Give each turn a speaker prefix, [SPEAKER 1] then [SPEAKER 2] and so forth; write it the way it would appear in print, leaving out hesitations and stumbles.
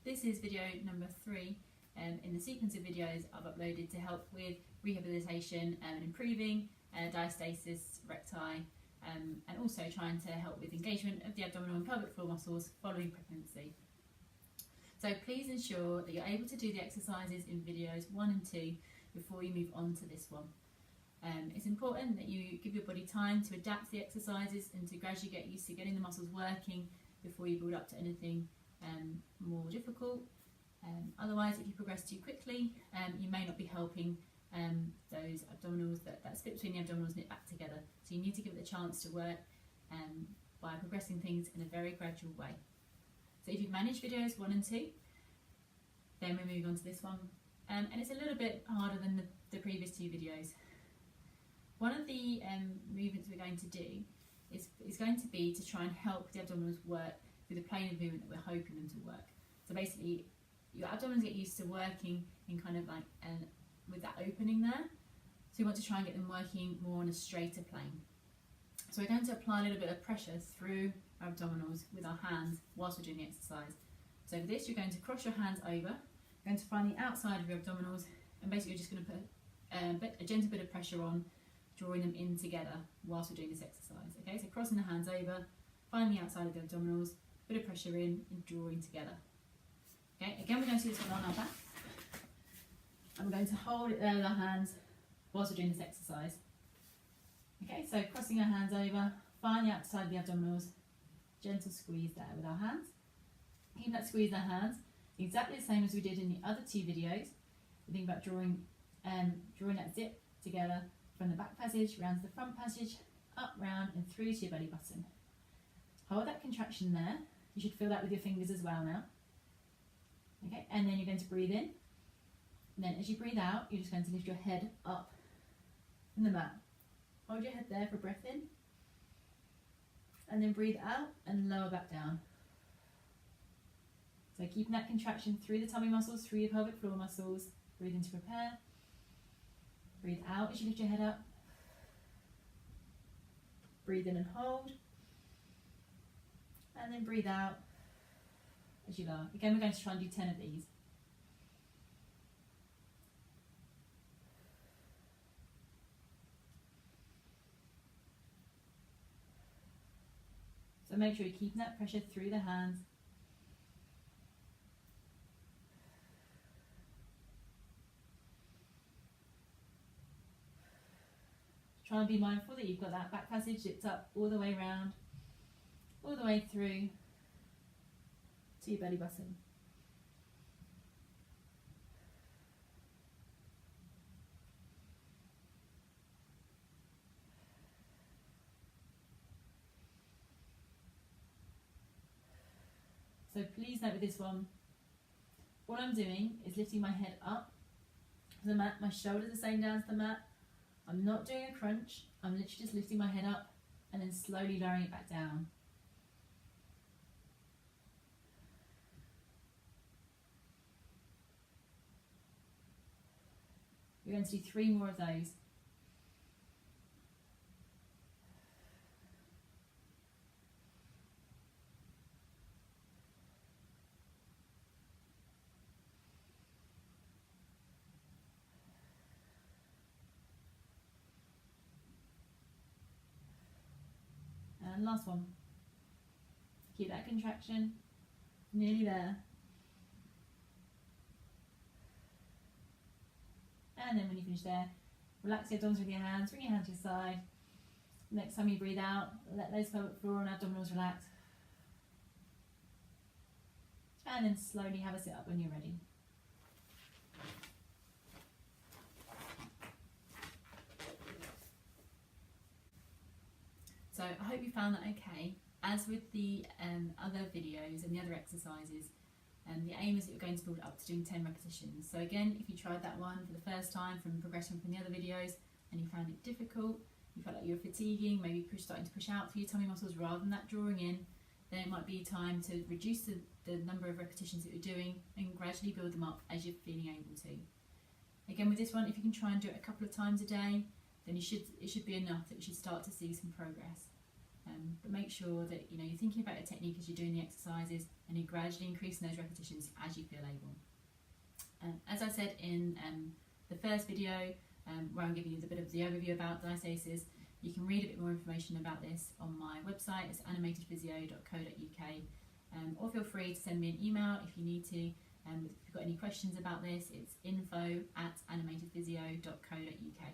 [SPEAKER 1] This is video number 3 in the sequence of videos I've uploaded to help with rehabilitation and improving diastasis, recti, and also trying to help with engagement of the abdominal and pelvic floor muscles following pregnancy. So please ensure that you're able to do the exercises in videos 1 and 2 before you move on to this one. It's important that you give your body time to adapt to the exercises and to gradually get used to getting the muscles working before you build up to anything more difficult. Otherwise, if you progress too quickly, you may not be helping those abdominals, that split between the abdominals knit back together. So you need to give it a chance to work by progressing things in a very gradual way. So if you've managed videos 1 and 2, then we're moving on to this one. And it's a little bit harder than the previous 2 videos. One of the movements we're going to do is going to be to try and help the abdominals work through the plane of movement that we're hoping them to work. So basically, your abdominals get used to working in kind of like with that opening there. So we want to try and get them working more on a straighter plane. So we're going to apply a little bit of pressure through our abdominals with our hands whilst we're doing the exercise. So for this, you're going to cross your hands over, you're going to find the outside of your abdominals, and basically you're just going to put a gentle bit of pressure on, drawing them in together whilst we're doing this exercise. Okay, so crossing the hands over, find the outside of the abdominals, bit of pressure in and drawing together. Okay, again we're going to do this one on our back. And we're going to hold it there with our hands whilst we're doing this exercise. Okay, so crossing our hands over, find the outside of the abdominals, gentle squeeze there with our hands. Keep that squeeze in our hands, exactly the same as we did in the other 2 videos. We think about drawing that zip together from the back passage, round to the front passage, up, round and through to your belly button. Hold that contraction there. You should feel that with your fingers as well now. Okay, and then you're going to breathe in. And then as you breathe out, you're just going to lift your head up from the mat. Hold your head there for breath in. And then breathe out and lower back down. So keeping that contraction through the tummy muscles, through your pelvic floor muscles. Breathe in to prepare. Breathe out as you lift your head up. Breathe in and hold. And then breathe out as you lower. Again, we're going to try and do 10 of these. So make sure you're keeping that pressure through the hands. Try and be mindful that you've got that back passage zipped up all the way around, all the way through to your belly button. So please note with this one, what I'm doing is lifting my head up to the mat, my shoulders are staying down to the mat. I'm not doing a crunch, I'm literally just lifting my head up and then slowly lowering it back down. We're going to do 3 more of those. And last one. Keep that contraction, nearly there. And then when you finish there, relax your abdominals with your hands, bring your hands to your side. Next time you breathe out, let those pelvic floor and abdominals relax. And then slowly have a sit up when you're ready. So I hope you found that okay. As with the other videos and the other exercises, the aim is that you're going to build up to doing 10 repetitions. So again, if you tried that one for the first time from progression from the other videos and you found it difficult, you felt like you were fatiguing, maybe starting to push out through your tummy muscles rather than that drawing in, then it might be time to reduce the number of repetitions that you're doing and gradually build them up as you're feeling able to. Again, with this one, if you can try and do it a couple of times a day, then it should be enough that you should start to see some progress. but make sure that you're thinking about your technique as you're doing the exercises, and you're gradually increasing those repetitions as you feel able. As I said in the first video, where I'm giving you a bit of the overview about diastasis, you can read a bit more information about this on my website. It's animatedphysio.co.uk, or feel free to send me an email if you need to. If you've got any questions about this, it's info@animatedphysio.co.uk.